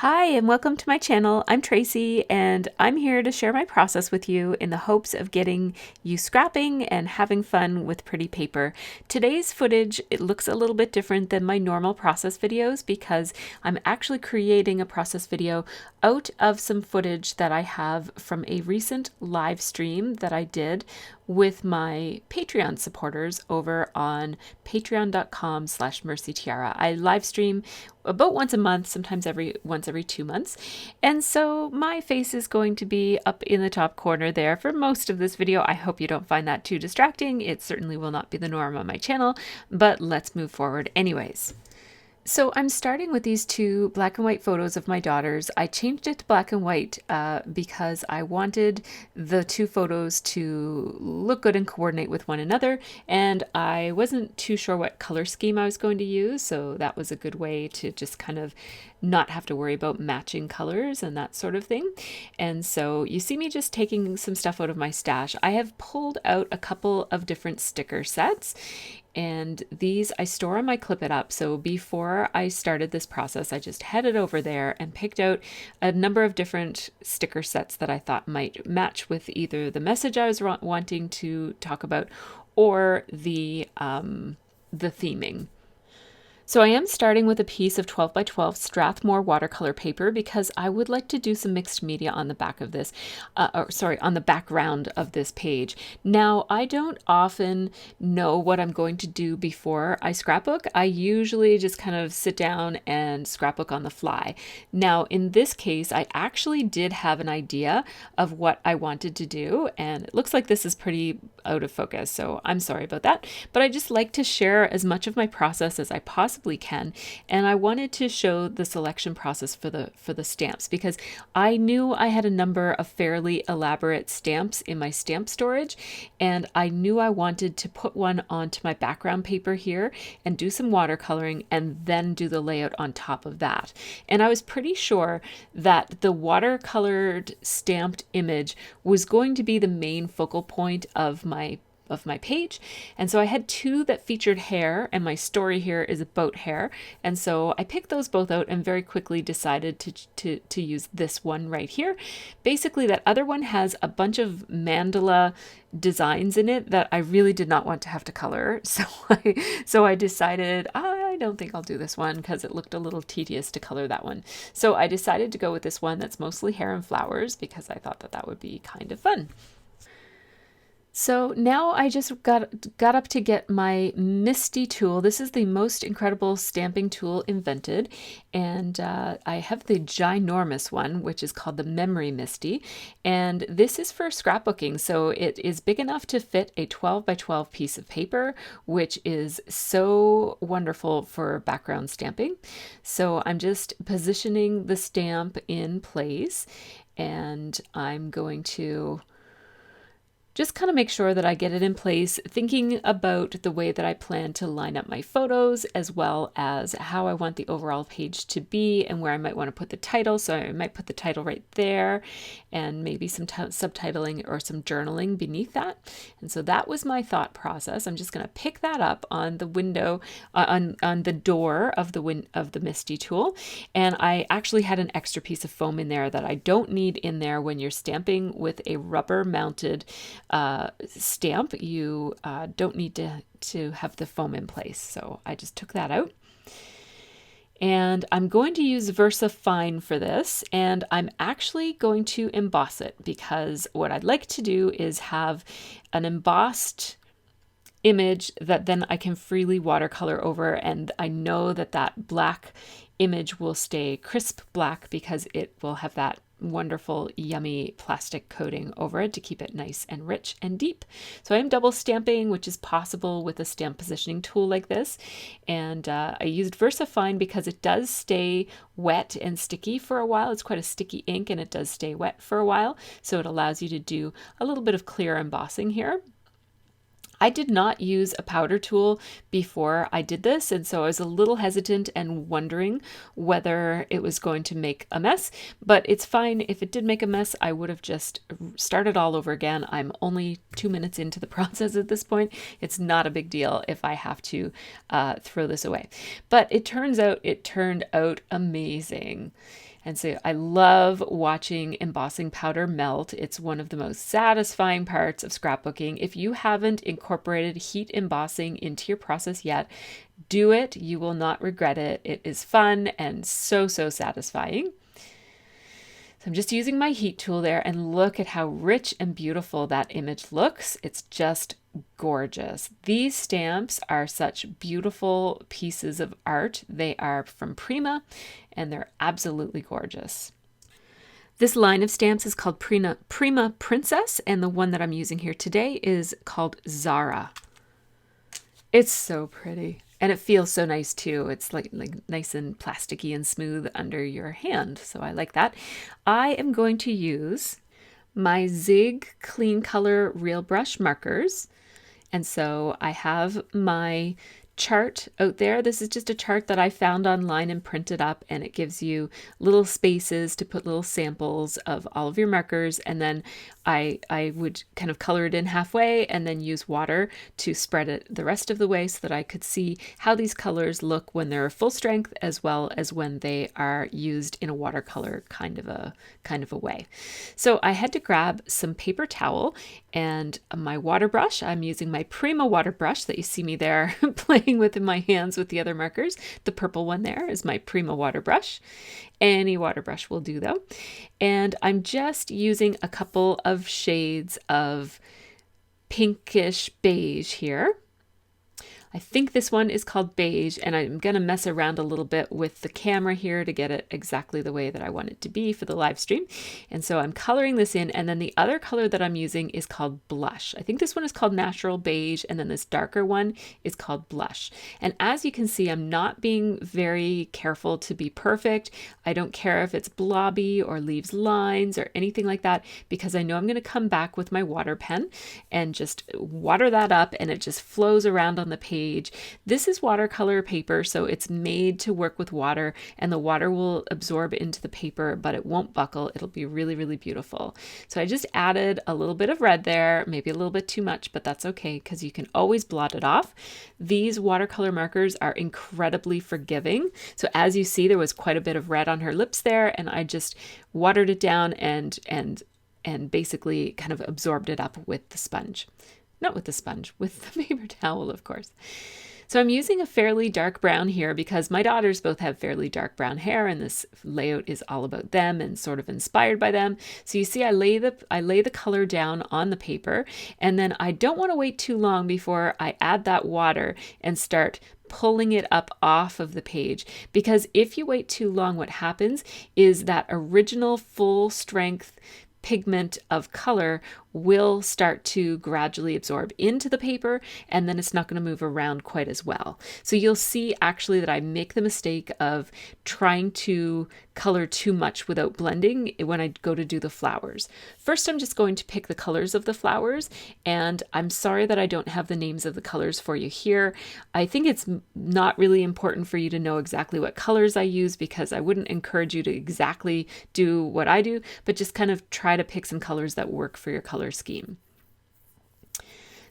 Hi, and welcome to my channel. I'm Tracy, and I'm here to share my process with you in the hopes of getting you scrapping and having fun with pretty paper. Today's footage, it looks a little bit different than my normal process videos because I'm actually creating a process video out of some footage that I have from a recent live stream that I did with my Patreon supporters over on patreon.com/MercyTiara. I live stream about once a month, sometimes once every 2 months. And so my face is going to be up in the top corner there for most of this video. I hope you don't find that too distracting. It certainly will not be the norm on my channel, but let's move forward anyways. So I'm starting with these two black and white photos of my daughters. I changed it to black and white because I wanted the two photos to look good and coordinate with one another, and I wasn't too sure what color scheme I was going to use, so that was a good way to just kind of not have to worry about matching colors and that sort of thing. And so you see me just taking some stuff out of my stash. I have pulled out a couple of different sticker sets, and these I store on my Clip It Up. So before I started this process, I just headed over there and picked out a number of different sticker sets that I thought might match with either the message I was wanting to talk about or the theming. So I am starting with a piece of 12 by 12 Strathmore watercolor paper because I would like to do some mixed media on the back of this, on the background of this page. Now, I don't often know what I'm going to do before I scrapbook. I usually just kind of sit down and scrapbook on the fly. Now, in this case, I actually did have an idea of what I wanted to do, and it looks like this is pretty out of focus, so I'm sorry about that. But I just like to share as much of my process as I possibly can, and I wanted to show the selection process for the stamps because I knew I had a number of fairly elaborate stamps in my stamp storage, and I knew I wanted to put one onto my background paper here and do some watercoloring and then do the layout on top of that. And I was pretty sure that the watercolored stamped image was going to be the main focal point of my page. And so I had two that featured hair, and my story here is about hair. And so I picked those both out and very quickly decided to use this one right here. Basically, that other one has a bunch of mandala designs in it that I really did not want to have to color. So I decided I don't think I'll do this one because it looked a little tedious to color that one. So I decided to go with this one that's mostly hair and flowers because I thought that would be kind of fun. So now I just got up to get my Misty tool. This is the most incredible stamping tool invented, and I have the ginormous one, which is called the Memory Misty, and this is for scrapbooking. So it is big enough to fit a 12 by 12 piece of paper, which is so wonderful for background stamping. So I'm just positioning the stamp in place, and I'm going to just kind of make sure that I get it in place, thinking about the way that I plan to line up my photos, as well as how I want the overall page to be and where I might want to put the title. So I might put the title right there and maybe some subtitling or some journaling beneath that. And so that was my thought process. I'm just going to pick that up on the window, on the door of the Misty tool. And I actually had an extra piece of foam in there that I don't need in there when you're stamping with a rubber mounted stamp. You don't need to have the foam in place. So I just took that out. And I'm going to use Versa Fine for this, and I'm actually going to emboss it because what I'd like to do is have an embossed image that then I can freely watercolor over, and I know that black image will stay crisp black because it will have that wonderful, yummy plastic coating over it to keep it nice and rich and deep. So I'm double stamping, which is possible with a stamp positioning tool like this. And I used Versa Fine because it does stay wet and sticky for a while. It's quite a sticky ink and it does stay wet for a while. So it allows you to do a little bit of clear embossing here. I did not use a powder tool before I did this, and so I was a little hesitant and wondering whether it was going to make a mess, but it's fine. If it did make a mess, I would have just started all over again. I'm only 2 minutes into the process at this point. It's not a big deal if I have to throw this away. But it turns out it turned out amazing. And so I love watching embossing powder melt. It's one of the most satisfying parts of scrapbooking. If you haven't incorporated heat embossing into your process yet, do it. You will not regret it. It is fun and so satisfying. So I'm just using my heat tool there, and look at how rich and beautiful that image looks. It's just gorgeous. These stamps are such beautiful pieces of art. They are from Prima and they're absolutely gorgeous. This line of stamps is called Prima Princess, and the one that I'm using here today is called Zara. It's so pretty. And it feels so nice too. It's like nice and plasticky and smooth under your hand. So I like that. I am going to use my Zig Clean Color Real Brush markers. And so I have my chart out there. This is just a chart that I found online and printed up, and it gives you little spaces to put little samples of all of your markers. And then I would kind of color it in halfway and then use water to spread it the rest of the way so that I could see how these colors look when they're full strength as well as when they are used in a watercolor kind of a way. So I had to grab some paper towel and my water brush. I'm using my Prima water brush that you see me there playing with in my hands with the other markers. The purple one there is my Prima water brush. Any water brush will do though. And I'm just using a couple of shades of pinkish beige here. I think this one is called beige, and I'm going to mess around a little bit with the camera here to get it exactly the way that I want it to be for the live stream. And so I'm coloring this in, and then the other color that I'm using is called blush. I think this one is called natural beige, and then this darker one is called blush. And as you can see, I'm not being very careful to be perfect. I don't care if it's blobby or leaves lines or anything like that, because I know I'm going to come back with my water pen and just water that up, and it just flows around on the page. This is watercolor paper, so it's made to work with water, and the water will absorb into the paper, but it won't buckle. It'll be really beautiful. So I just added a little bit of red there, maybe a little bit too much, but that's okay because you can always blot it off. These watercolor markers are incredibly forgiving. So as you see, there was quite a bit of red on her lips there, and I just watered it down and basically kind of absorbed it up with the sponge. Not with the sponge, with the paper towel, of course. So I'm using a fairly dark brown here because my daughters both have fairly dark brown hair, and this layout is all about them and sort of inspired by them. So you see I lay the color down on the paper, and then I don't want to wait too long before I add that water and start pulling it up off of the page, because if you wait too long, what happens is that original full strength pigment of color will start to gradually absorb into the paper, and then it's not going to move around quite as well. So you'll see actually that I make the mistake of trying to color too much without blending when I go to do the flowers. First, I'm just going to pick the colors of the flowers, and I'm sorry that I don't have the names of the colors for you here. I think it's not really important for you to know exactly what colors I use, because I wouldn't encourage you to exactly do what I do, but just kind of try to pick some colors that work for your color scheme.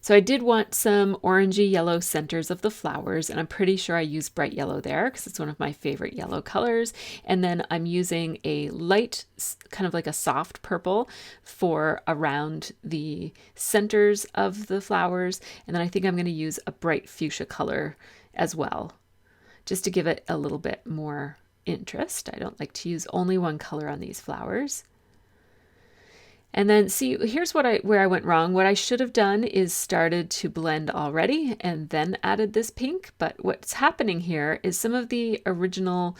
So I did want some orangey yellow centers of the flowers, and I'm pretty sure I used bright yellow there because it's one of my favorite yellow colors. And then I'm using a light, kind of like a soft purple for around the centers of the flowers. And then I think I'm going to use a bright fuchsia color as well, just to give it a little bit more interest. I don't like to use only one color on these flowers. And then see, here's where I went wrong. What I should have done is started to blend already and then added this pink. But what's happening here is some of the original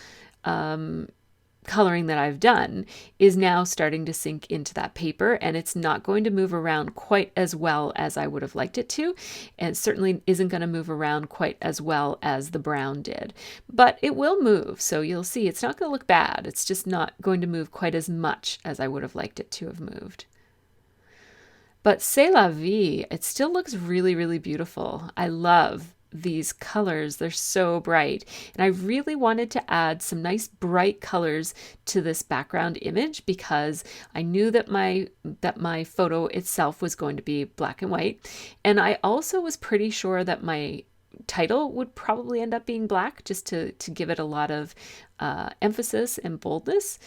coloring that I've done is now starting to sink into that paper, and it's not going to move around quite as well as I would have liked it to, and certainly isn't going to move around quite as well as the brown did, but it will move. So you'll see it's not going to look bad. It's just not going to move quite as much as I would have liked it to have moved. But c'est la vie, it still looks really beautiful. I love these colors. They're so bright, and I really wanted to add some nice bright colors to this background image because I knew that my photo itself was going to be black and white, and I also was pretty sure that my title would probably end up being black, just to give it a lot of emphasis and boldness.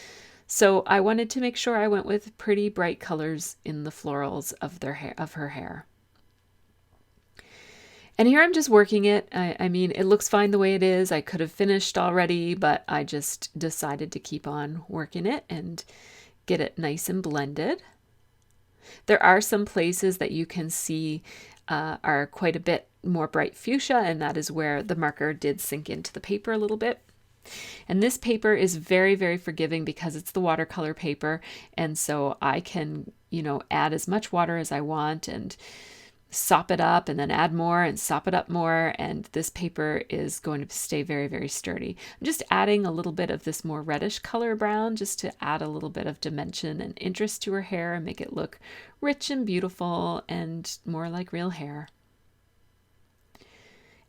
So I wanted to make sure I went with pretty bright colors in the florals of her hair. And here I'm just working it. I mean, it looks fine the way it is. I could have finished already, but I just decided to keep on working it and get it nice and blended. There are some places that you can see are quite a bit more bright fuchsia, and that is where the marker did sink into the paper a little bit. And this paper is very, very forgiving because it's the watercolor paper, and so I can, add as much water as I want and sop it up and then add more and sop it up more, and this paper is going to stay very, very sturdy. I'm just adding a little bit of this more reddish color brown just to add a little bit of dimension and interest to her hair and make it look rich and beautiful and more like real hair.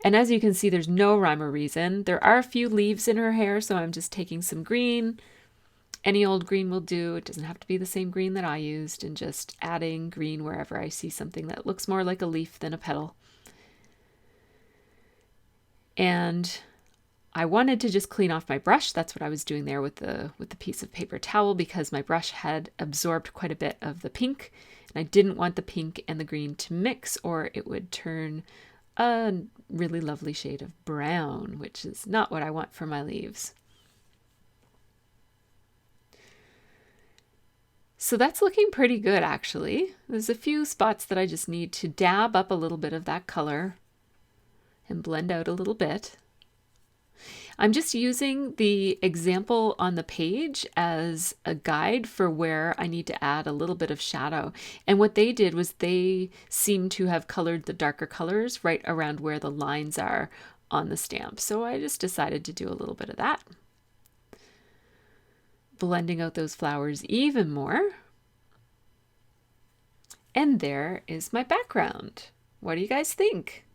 And as you can see, there's no rhyme or reason. There are a few leaves in her hair, so I'm just taking some green. Any old green will do. It doesn't have to be the same green that I used, and just adding green wherever I see something that looks more like a leaf than a petal. And I wanted to just clean off my brush. That's what I was doing there with the piece of paper towel, because my brush had absorbed quite a bit of the pink, and I didn't want the pink and the green to mix, or it would turn a really lovely shade of brown, which is not what I want for my leaves. So that's looking pretty good, actually. There's a few spots that I just need to dab up a little bit of that color and blend out a little bit. I'm just using the example on the page as a guide for where I need to add a little bit of shadow. And what they did was they seem to have colored the darker colors right around where the lines are on the stamp. So I just decided to do a little bit of that, blending out those flowers even more. And there is my background. What do you guys think?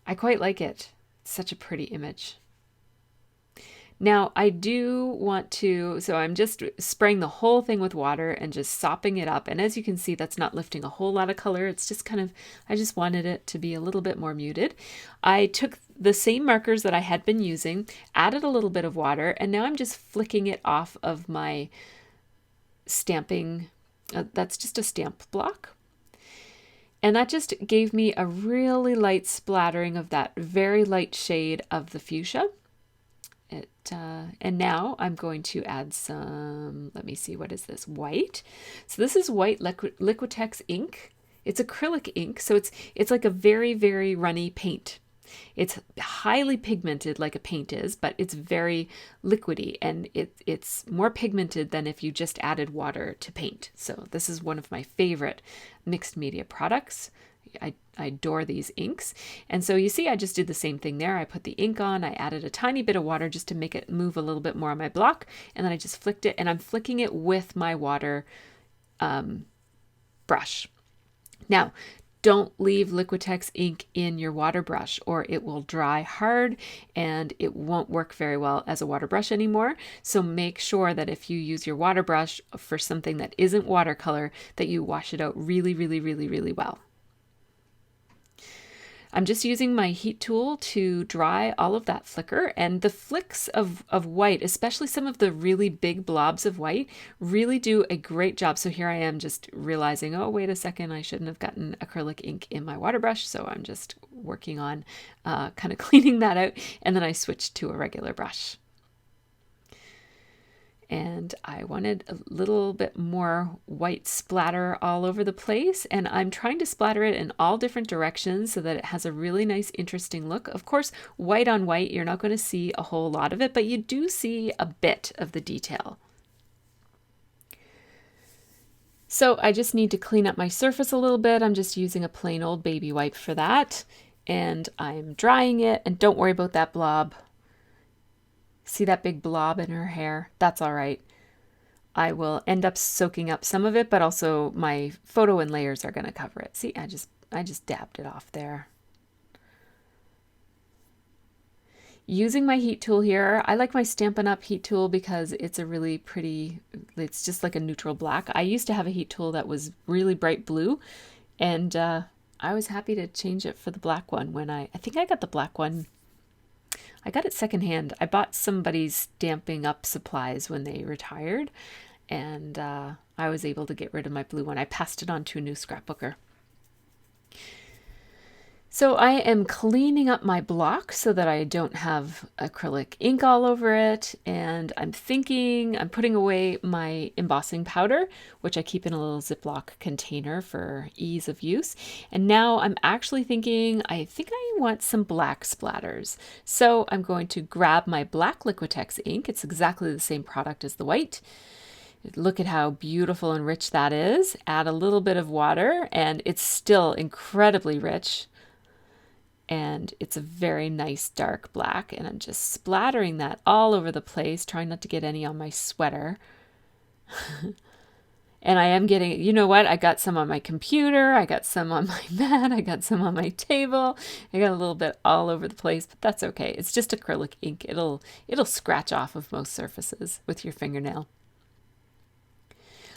I quite like it. It's such a pretty image. Now I do want to, so I'm just spraying the whole thing with water and just sopping it up. And as you can see, that's not lifting a whole lot of color. It's just kind of, I just wanted it to be a little bit more muted. I took the same markers that I had been using, added a little bit of water, and now I'm just flicking it off of my stamping. That's just a stamp block. And that just gave me a really light splattering of that very light shade of the fuchsia. And now I'm going to add some, let me see, what is this? White. So this is white Liquitex ink. It's acrylic ink, so it's like a very, very runny paint. It's highly pigmented like a paint is, but it's very liquidy, and it's more pigmented than if you just added water to paint. So this is one of my favorite mixed media products. I adore these inks. And so you see, I just did the same thing there. I put the ink on, I added a tiny bit of water just to make it move a little bit more on my block, and then I just flicked it, and I'm flicking it with my water brush. Now, don't leave Liquitex ink in your water brush, or it will dry hard and it won't work very well as a water brush anymore. So make sure that if you use your water brush for something that isn't watercolor, that you wash it out really, really, really, really well. I'm just using my heat tool to dry all of that flicker, and the flicks of white, especially some of the really big blobs of white, really do a great job. So here I am just realizing, oh, wait a second, I shouldn't have gotten acrylic ink in my water brush. So I'm just working on kind of cleaning that out, and then I switched to a regular brush. And I wanted a little bit more white splatter all over the place, and I'm trying to splatter it in all different directions so that it has a really nice, interesting look. Of course, white on white, you're not going to see a whole lot of it, but you do see a bit of the detail. So I just need to clean up my surface a little bit. I'm just using a plain old baby wipe for that, and I'm drying it, and don't worry about that blob. See that big blob in her hair? That's all right. I will end up soaking up some of it, but also my photo and layers are going to cover it. See, I just dabbed it off there. Using my heat tool here, I like my Stampin' Up! Heat tool because it's a really pretty, it's just like a neutral black. I used to have a heat tool that was really bright blue, and I was happy to change it for the black one when I think I got the black one. I got it secondhand. I bought somebody's Stampin' Up supplies when they retired, and I was able to get rid of my blue one. I passed it on to a new scrapbooker. So I am cleaning up my block so that I don't have acrylic ink all over it. And I'm putting away my embossing powder, which I keep in a little Ziploc container for ease of use. And now I'm actually thinking, I think I want some black splatters. So I'm going to grab my black Liquitex ink. It's exactly the same product as the white. Look at how beautiful and rich that is. Add a little bit of water and it's still incredibly rich. And it's a very nice dark black, and I'm just splattering that all over the place, trying not to get any on my sweater. And I am getting, you know what? I got some on my computer, I got some on my mat, I got some on my table. I got a little bit all over the place, but that's okay. It's just acrylic ink. It'll scratch off of most surfaces with your fingernail.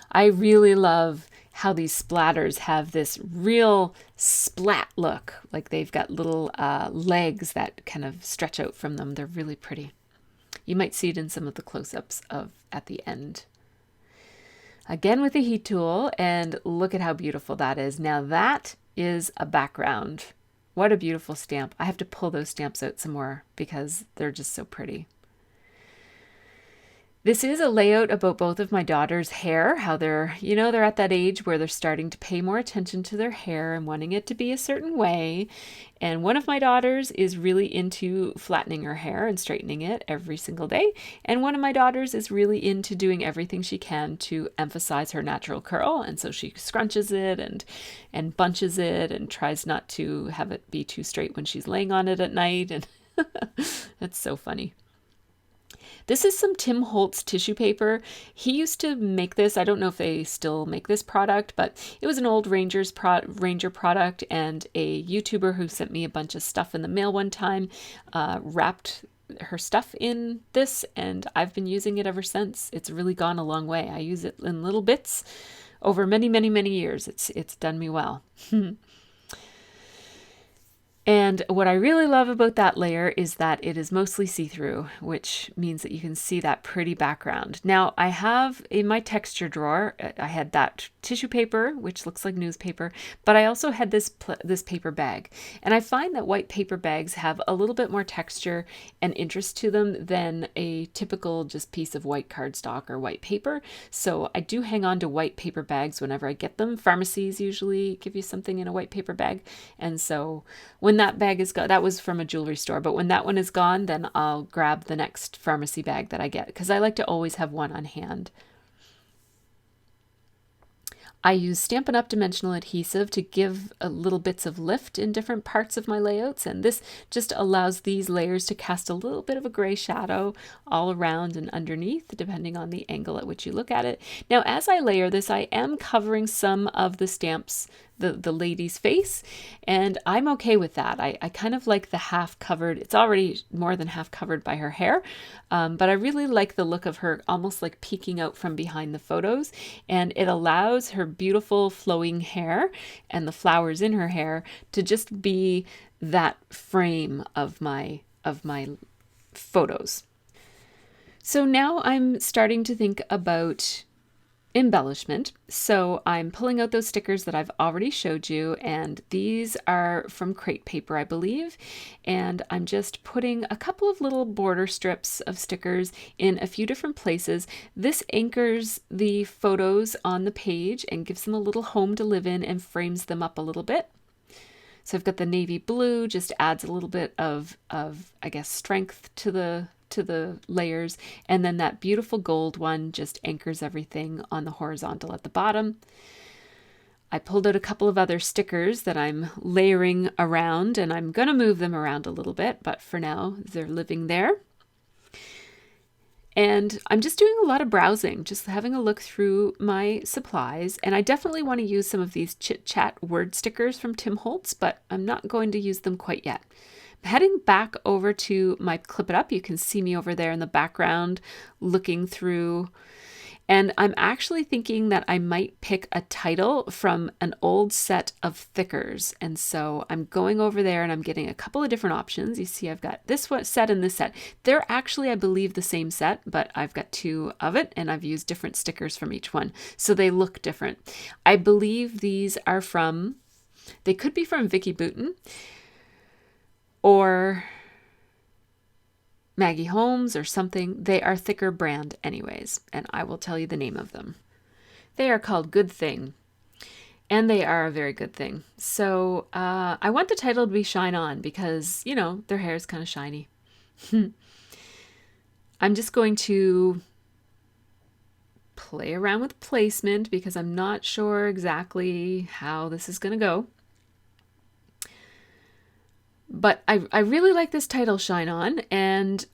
I really love how these splatters have this real splat look, like they've got little legs that kind of stretch out from them. They're really pretty. You might see it in some of the close-ups at the end. Again with the heat tool, and look at how beautiful that is. Now that is a background. What a beautiful stamp. I have to pull those stamps out some more because they're just so pretty. This is a layout about both of my daughters' hair, how they're at that age where they're starting to pay more attention to their hair and wanting it to be a certain way. And one of my daughters is really into flattening her hair and straightening it every single day. And one of my daughters is really into doing everything she can to emphasize her natural curl. And so she scrunches it and bunches it and tries not to have it be too straight when she's laying on it at night. And that's so funny. This is some Tim Holtz tissue paper. He used to make this. I don't know if they still make this product, but it was an old Ranger product, and a YouTuber who sent me a bunch of stuff in the mail one time wrapped her stuff in this, and I've been using it ever since. It's really gone a long way. I use it in little bits over many, many, many years. It's done me well. And what I really love about that layer is that it is mostly see-through, which means that you can see that pretty background. Now, I have in my texture drawer, I had that tissue paper, which looks like newspaper, but I also had this paper bag. And I find that white paper bags have a little bit more texture and interest to them than a typical just piece of white cardstock or white paper. So I do hang on to white paper bags whenever I get them. Pharmacies usually give you something in a white paper bag. And so when that bag is gone, that was from a jewelry store, but when that one is gone, then I'll grab the next pharmacy bag that I get because I like to always have one on hand. I use Stampin' Up! Dimensional adhesive to give little bits of lift in different parts of my layouts, and this just allows these layers to cast a little bit of a gray shadow all around and underneath, depending on the angle at which you look at it. Now, as I layer this, I am covering some of the stamps, the lady's face, and I'm okay with that. I kind of like the half covered. It's already more than half covered by her hair, but I really like the look of her almost like peeking out from behind the photos, and it allows her beautiful flowing hair and the flowers in her hair to just be that frame of my photos. So now I'm starting to think about embellishment. So I'm pulling out those stickers that I've already showed you, and these are from Crate Paper, I believe. And I'm just putting a couple of little border strips of stickers in a few different places. This anchors the photos on the page and gives them a little home to live in and frames them up a little bit. So I've got the navy blue, just adds a little bit of I guess, strength to the layers, and then that beautiful gold one just anchors everything on the horizontal at the bottom. I pulled out a couple of other stickers that I'm layering around, and I'm going to move them around a little bit, but for now they're living there. And I'm just doing a lot of browsing, just having a look through my supplies. And I definitely want to use some of these chit chat word stickers from Tim Holtz, but I'm not going to use them quite yet. Heading back over to my Clip It Up, you can see me over there in the background looking through. And I'm actually thinking that I might pick a title from an old set of thickers. And so I'm going over there and I'm getting a couple of different options. You see, I've got this one set and this set. They're actually, I believe, the same set, but I've got two of it and I've used different stickers from each one. So they look different. I believe these are from, they could be from Vicky Bouton or Maggie Holmes or something. They are thicker brand anyways, and I will tell you the name of them. They are called Good Thing, and they are a very good thing. So I want the title to be Shine On because, you know, their hair is kind of shiny. I'm just going to play around with placement because I'm not sure exactly how this is going to go. But I really like this title, Shine On, and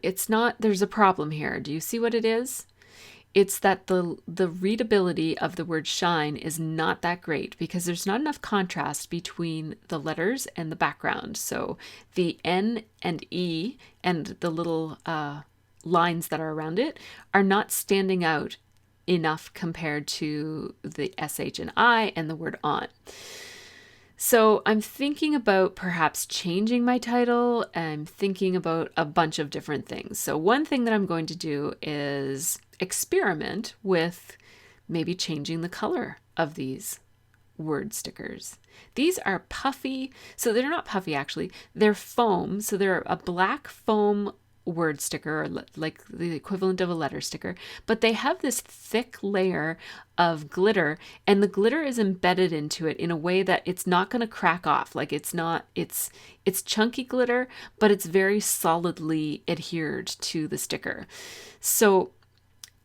it's not, there's a problem here. Do you see what it is? It's that the readability of the word shine is not that great because there's not enough contrast between the letters and the background. So the N and E and the little lines that are around it are not standing out enough compared to the SH and I and the word on. So I'm thinking about perhaps changing my title. I'm thinking about a bunch of different things. So one thing that I'm going to do is experiment with maybe changing the color of these word stickers. These are puffy. So they're not puffy actually. They're foam. So they're a black foam word sticker, or like the equivalent of a letter sticker, but they have this thick layer of glitter, and the glitter is embedded into it in a way that it's not going to crack off. Like it's chunky glitter, but it's very solidly adhered to the sticker. So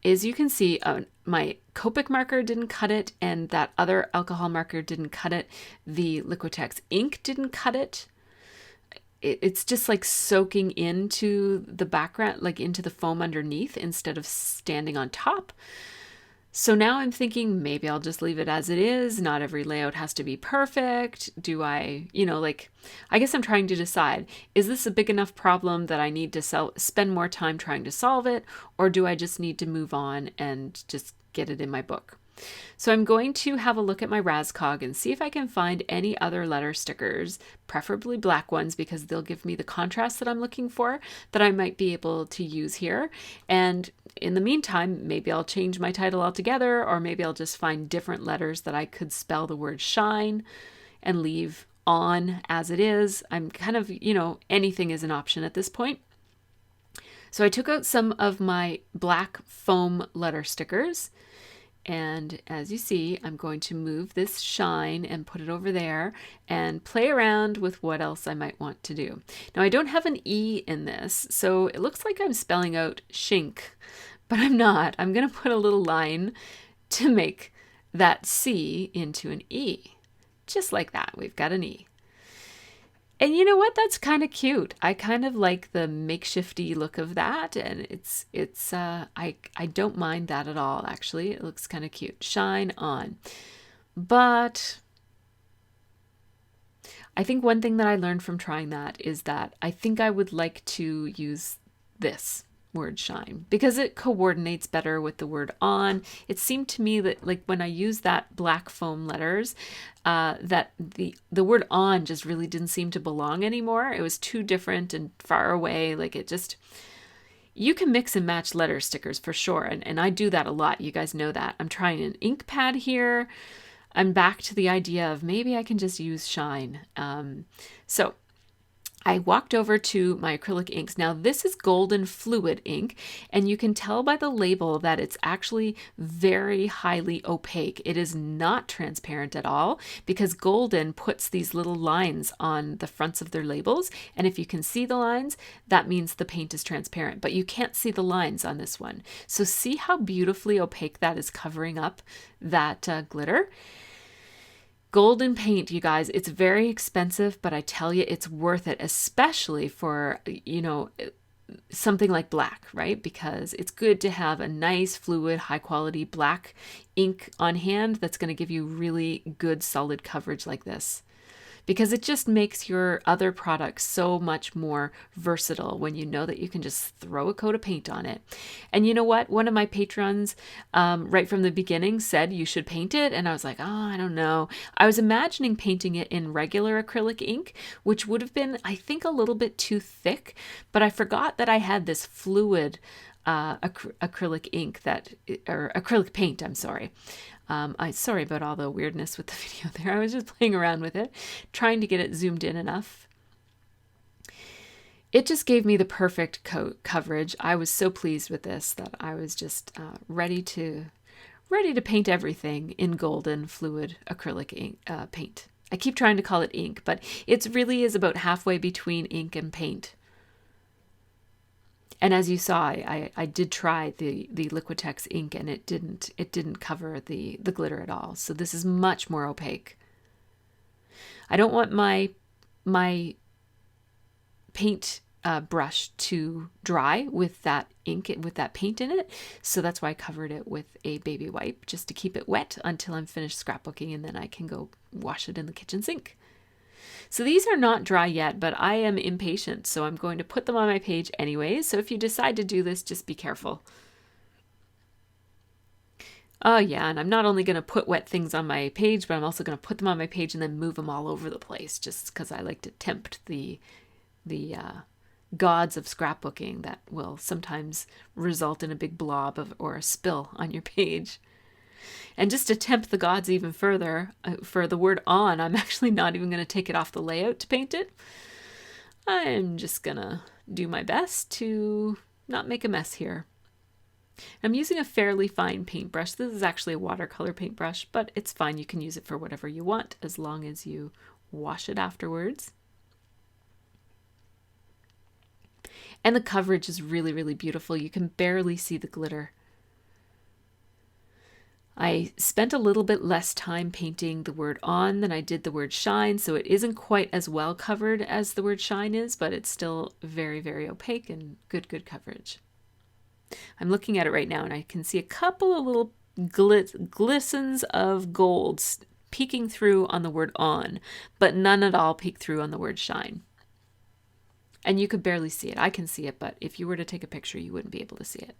as you can see, my Copic marker didn't cut it, and that other alcohol marker didn't cut it. The Liquitex ink didn't cut it. It's just like soaking into the background, like into the foam underneath instead of standing on top. So now I'm thinking maybe I'll just leave it as it is. Not every layout has to be perfect. Do I, I guess I'm trying to decide, is this a big enough problem that I need to spend more time trying to solve it? Or do I just need to move on and just get it in my book? So I'm going to have a look at my Rascog and see if I can find any other letter stickers, preferably black ones because they'll give me the contrast that I'm looking for, that I might be able to use here. And in the meantime, maybe I'll change my title altogether, or maybe I'll just find different letters that I could spell the word shine and leave on as it is. I'm kind of, anything is an option at this point. So I took out some of my black foam letter stickers. And as you see, I'm going to move this shine and put it over there and play around with what else I might want to do. Now, I don't have an E in this, so it looks like I'm spelling out shink, but I'm not. I'm going to put a little line to make that C into an E. Just like that, we've got an E. And you know what? That's kind of cute. I kind of like the makeshifty look of that, and I don't mind that at all, actually. It looks kind of cute. Shine on. But I think one thing that I learned from trying that is that I think I would like to use this word shine because it coordinates better with the word on. It seemed to me that like when I used that black foam letters, that the word on just really didn't seem to belong anymore. It was too different and far away. Like it just, you can mix and match letter stickers for sure. And I do that a lot. You guys know that. I'm trying an ink pad here. I'm back to the idea of maybe I can just use shine. So I walked over to my acrylic inks. Now this is golden fluid ink, and you can tell by the label that it's actually very highly opaque. It is not transparent at all because Golden puts these little lines on the fronts of their labels, and if you can see the lines, that means the paint is transparent, but you can't see the lines on this one. So see how beautifully opaque that is covering up that glitter? Golden paint, you guys, it's very expensive, but I tell you, it's worth it, especially for, something like black, right? Because it's good to have a nice, fluid, high quality black ink on hand that's going to give you really good, solid coverage like this. because it just makes your other products so much more versatile when you know that you can just throw a coat of paint on it. And you know what? One of my patrons right from the beginning said you should paint it. And I was like, oh, I don't know. I was imagining painting it in regular acrylic ink, which would have been, I think, a little bit too thick. But I forgot that I had this fluid acrylic ink or acrylic paint, I'm sorry. Sorry about all the weirdness with the video there. I was just playing around with it, trying to get it zoomed in enough. It just gave me the perfect coat coverage. I was so pleased with this that I was just ready to paint everything in golden fluid acrylic ink, paint. I keep trying to call it ink, but it really is about halfway between ink and paint. And as you saw, I did try the Liquitex ink, and it didn't cover the glitter at all. So this is much more opaque. I don't want my paint brush to dry with that ink, with that paint in it. So that's why I covered it with a baby wipe, just to keep it wet until I'm finished scrapbooking, and then I can go wash it in the kitchen sink. So these are not dry yet, but I am impatient, so I'm going to put them on my page anyways. So if you decide to do this, just be careful. Oh yeah, and I'm not only going to put wet things on my page, but I'm also going to put them on my page and then move them all over the place, just because I like to tempt the gods of scrapbooking that will sometimes result in a big blob or a spill on your page. And just to tempt the gods even further, for the word on, I'm actually not even going to take it off the layout to paint it. I'm just going to do my best to not make a mess here. I'm using a fairly fine paintbrush. This is actually a watercolor paintbrush, but it's fine. You can use it for whatever you want as long as you wash it afterwards. And the coverage is really, really beautiful. You can barely see the glitter. I spent a little bit less time painting the word on than I did the word shine, so it isn't quite as well covered as the word shine is, but it's still very, very opaque and good coverage. I'm looking at it right now and I can see a couple of little glistens of gold peeking through on the word on, but none at all peek through on the word shine. And you could barely see it. I can see it, but if you were to take a picture, you wouldn't be able to see it.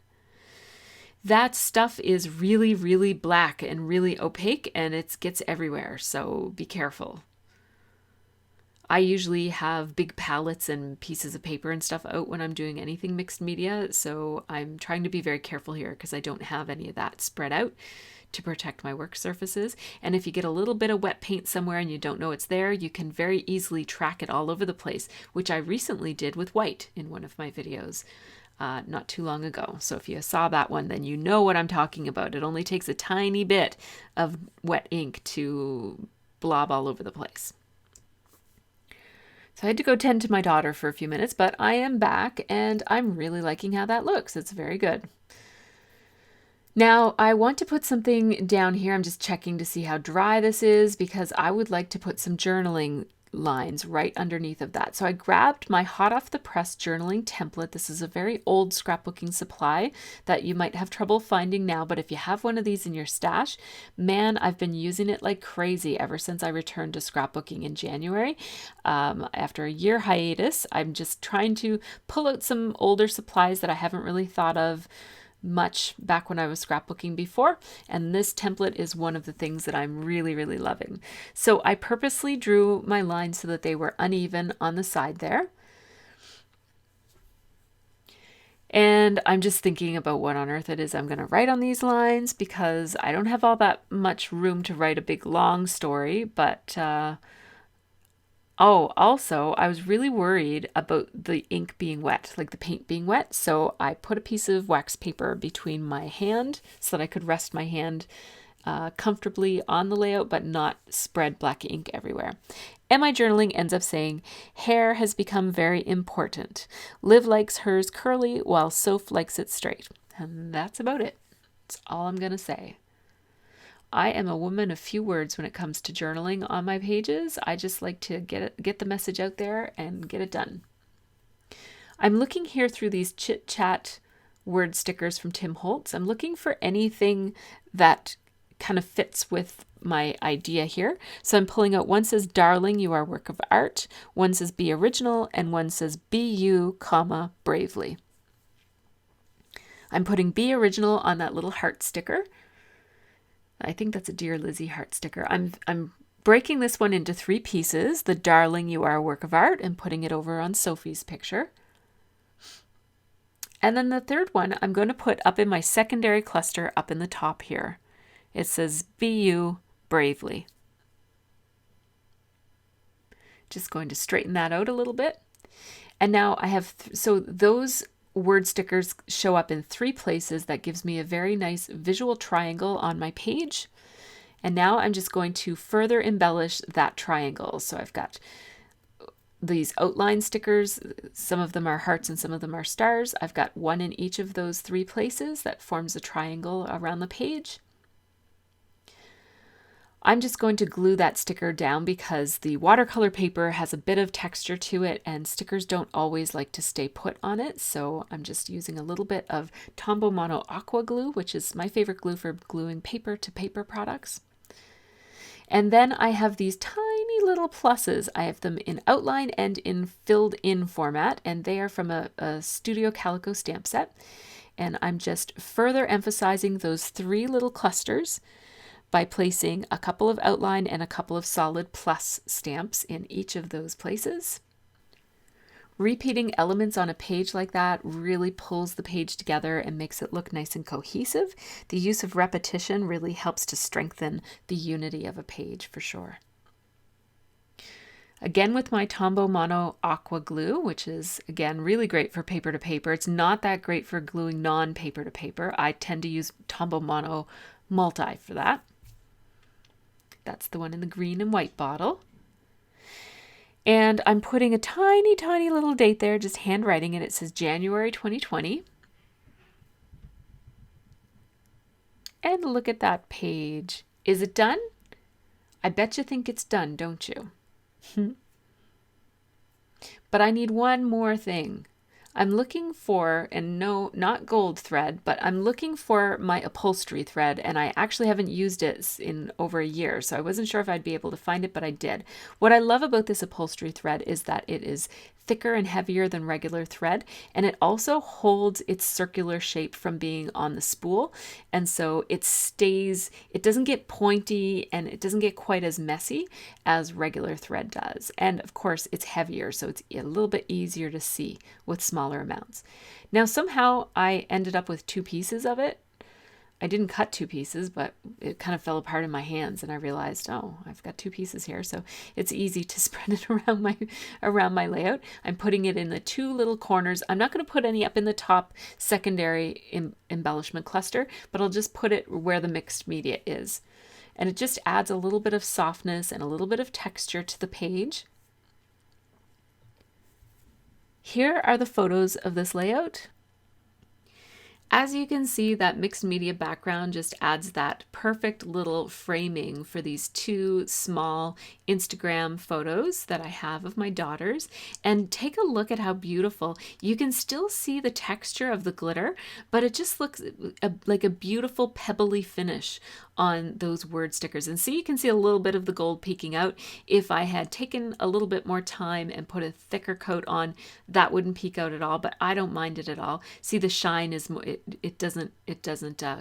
That stuff is really, really black and really opaque, and it gets everywhere, so be careful. I usually have big palettes and pieces of paper and stuff out when I'm doing anything mixed media, so I'm trying to be very careful here because I don't have any of that spread out to protect my work surfaces. And if you get a little bit of wet paint somewhere and you don't know it's there, you can very easily track it all over the place, which I recently did with white in one of my videos. Not too long ago. So if you saw that one, then you know what I'm talking about. It only takes a tiny bit of wet ink to blob all over the place. So I had to go tend to my daughter for a few minutes, but I am back and I'm really liking how that looks. It's very good. Now I want to put something down here. I'm just checking to see how dry this is because I would like to put some journaling lines right underneath of that. So I grabbed my hot off the press journaling template. This is a very old scrapbooking supply that you might have trouble finding now, but if you have one of these in your stash, man, I've been using it like crazy ever since I returned to scrapbooking in January. After a year hiatus, I'm just trying to pull out some older supplies that I haven't really thought of much back when I was scrapbooking before, and this template is one of the things that I'm really, really loving. So I purposely drew my lines so that they were uneven on the side there. And I'm just thinking about what on earth it is I'm going to write on these lines because I don't have all that much room to write a big long story, but oh, also, I was really worried about the ink being wet, like the paint being wet. So I put a piece of wax paper between my hand so that I could rest my hand comfortably on the layout, but not spread black ink everywhere. And my journaling ends up saying, hair has become very important. Liv likes hers curly while Soph likes it straight. And that's about it. That's all I'm going to say. I am a woman of few words when it comes to journaling on my pages. I just like to get the message out there and get it done. I'm looking here through these chit chat word stickers from Tim Holtz. I'm looking for anything that kind of fits with my idea here. So I'm pulling out, one says, "Darling, you are a work of art." One says, "Be original," and one says, "Be you, comma, bravely." I'm putting "Be original" on that little heart sticker. I think that's a Dear Lizzie heart sticker. I'm breaking this one into 3 pieces, the "Darling, you are a work of art," and putting it over on Sophie's picture. And then the third one I'm going to put up in my secondary cluster up in the top here. It says, "Be you, bravely." Just going to straighten that out a little bit. And now I have, so those word stickers show up in 3 places. That gives me a very nice visual triangle on my page. And now I'm just going to further embellish that triangle. So I've got these outline stickers. Some of them are hearts and some of them are stars. I've got one in each of those 3 places that forms a triangle around the page. I'm just going to glue that sticker down because the watercolor paper has a bit of texture to it and stickers don't always like to stay put on it. So I'm just using a little bit of Tombow Mono Aqua Glue, which is my favorite glue for gluing paper to paper products. And then I have these tiny little pluses. I have them in outline and in filled in format, and they are from a Studio Calico stamp set. And I'm just further emphasizing those 3 little clusters by placing a couple of outline and a couple of solid plus stamps in each of those places. Repeating elements on a page like that really pulls the page together and makes it look nice and cohesive. The use of repetition really helps to strengthen the unity of a page for sure. Again with my Tombow Mono Aqua Glue, which is again really great for paper to paper. It's not that great for gluing non-paper to paper. I tend to use Tombow Mono Multi for that. That's the one in the green and white bottle. And I'm putting a tiny, tiny little date there, just handwriting it. It says January 2020. And look at that page. Is it done? I bet you think it's done, don't you? But I need one more thing. I'm looking for, and no, not gold thread, but I'm looking for my upholstery thread, and I actually haven't used it in over a year, so I wasn't sure if I'd be able to find it, but I did. What I love about this upholstery thread is that it is thicker and heavier than regular thread, and it also holds its circular shape from being on the spool, and so it stays, it doesn't get pointy and it doesn't get quite as messy as regular thread does. And of course it's heavier, so it's a little bit easier to see with smaller amounts. Now somehow I ended up with 2 pieces of it. I didn't cut 2 pieces, but it kind of fell apart in my hands and I realized, oh, I've got 2 pieces here. So it's easy to spread it around my layout. I'm putting it in the 2 little corners. I'm not going to put any up in the top secondary embellishment cluster, but I'll just put it where the mixed media is. And it just adds a little bit of softness and a little bit of texture to the page. Here are the photos of this layout. As you can see, that mixed media background just adds that perfect little framing for these 2 small Instagram photos that I have of my daughters. And take a look at how beautiful. You can still see the texture of the glitter, but it just looks like a beautiful pebbly finish on those word stickers. And see, you can see a little bit of the gold peeking out. If I had taken a little bit more time and put a thicker coat on, that wouldn't peek out at all, but I don't mind it at all. See, the shine is more, it doesn't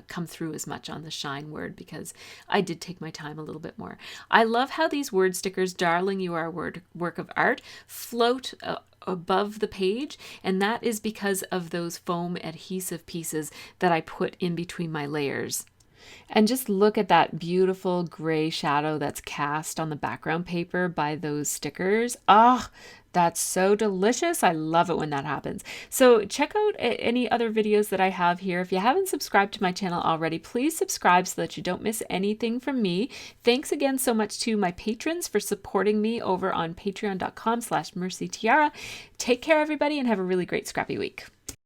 come through as much on the shine word because I did take my time a little bit more. I love how these word stickers, "Darling, you are a work of art," float above the page, and that is because of those foam adhesive pieces that I put in between my layers. And just look at that beautiful gray shadow that's cast on the background paper by those stickers. Ah, that's so delicious. I love it when that happens. So check out any other videos that I have here. If you haven't subscribed to my channel already, please subscribe so that you don't miss anything from me. Thanks again so much to my patrons for supporting me over on patreon.com/MercyTiara. Take care, everybody, and have a really great scrappy week.